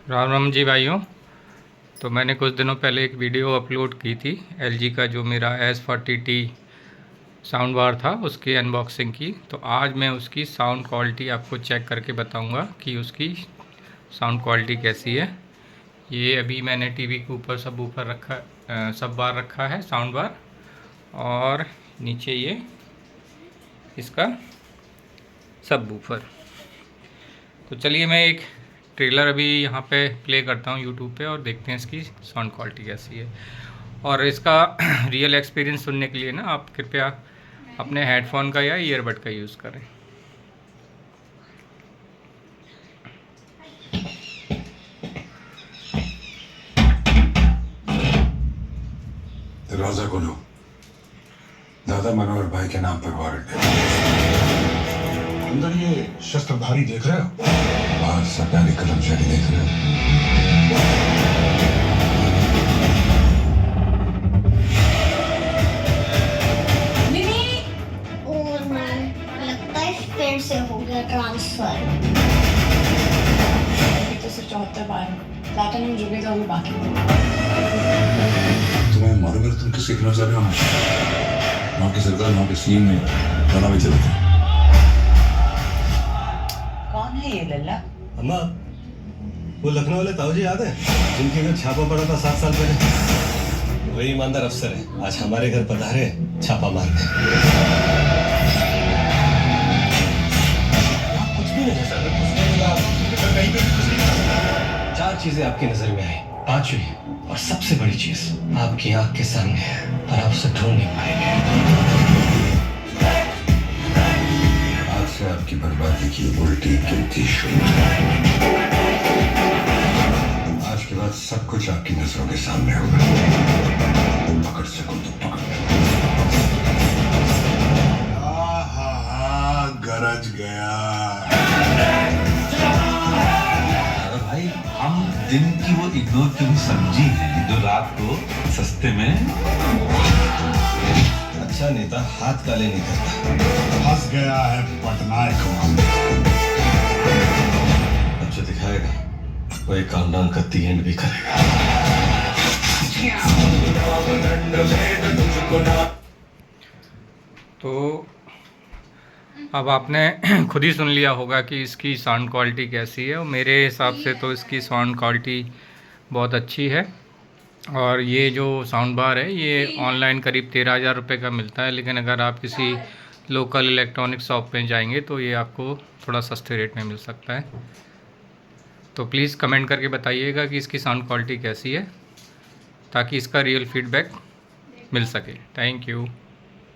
राम राम जी भाइयों। तो मैंने कुछ दिनों पहले एक वीडियो अपलोड की थी एलजी का जो मेरा S40T साउंड बार था उसकी अनबॉक्सिंग की। तो आज मैं उसकी साउंड क्वालिटी आपको चेक करके बताऊंगा कि उसकी साउंड क्वालिटी कैसी है। ये अभी मैंने टीवी के ऊपर सब ऊपर रखा सब बार रखा है साउंड बार, और नीचे ये इसका सब वूफर। तो चलिए मैं एक ट्रेलर अभी यहाँ पे प्ले करता हूँ यूट्यूब पे और देखते हैं इसकी साउंड क्वालिटी कैसी है। और इसका रियल एक्सपीरियंस सुनने के लिए ना आप कृपया अपने हेडफोन का या ईयरबड का यूज़ करें। दरवाजा खोलो। दादा मनोहर भाई के नाम पर वारंट है। अंदर ये शस्त्रधारी देख रहे हो? बाहर सरकारी कर्मचारी देख रहे हो। फिर से हो गया ट्रांसफर। तो सिर्फ 74 बार प्लैटिनम जुबेगा वो बाकी। तुम्हें मालूम है तुम किससे खिलाफ जा रहे हो? वहाँ की सरकार वहाँ के सीएम में गाना भी चलता है। कौन है ये लल्ला? अम्मा, वो लखनऊ वाले ताऊ जी याद है जिनके घर छापा पड़ा था 7 साल पहले? वही ईमानदार अफसर है, आज हमारे घर पधारे छापा मारने। चार चीजें आपकी नजर में आई, पांचवी और सबसे बड़ी चीज आपकी आंख के सामने है पर आप उसे ढूंढ नहीं पाएंगे। आज से आपकी बर्बादी की उल्टी गिनती शुरू। आज के बाद सब कुछ आपकी नजरों के सामने होगा। पकड़ सको तो पकड़। गरज गया। भाई हम दिन की वो इग्नोर की भी समझी है जो रात को सस्ते में। अच्छा नेता हाथ काले नहीं करता। फंस गया है पटनायक। अब जो दिखाएगा वो एक काउंटडाउन का दी एंड भी करेगा। तो अब आपने खुद ही सुन लिया होगा कि इसकी साउंड क्वालिटी कैसी है, और मेरे हिसाब से तो इसकी साउंड क्वालिटी बहुत अच्छी है। और ये जो साउंड बार है ये ऑनलाइन करीब 13,000 रुपये का मिलता है, लेकिन अगर आप किसी लोकल इलेक्ट्रॉनिक शॉप में जाएंगे तो ये आपको थोड़ा सस्ते रेट में मिल सकता है। तो प्लीज़ कमेंट करके बताइएगा कि इसकी साउंड क्वालिटी कैसी है ताकि इसका रियल फीडबैक मिल सके। Thank you.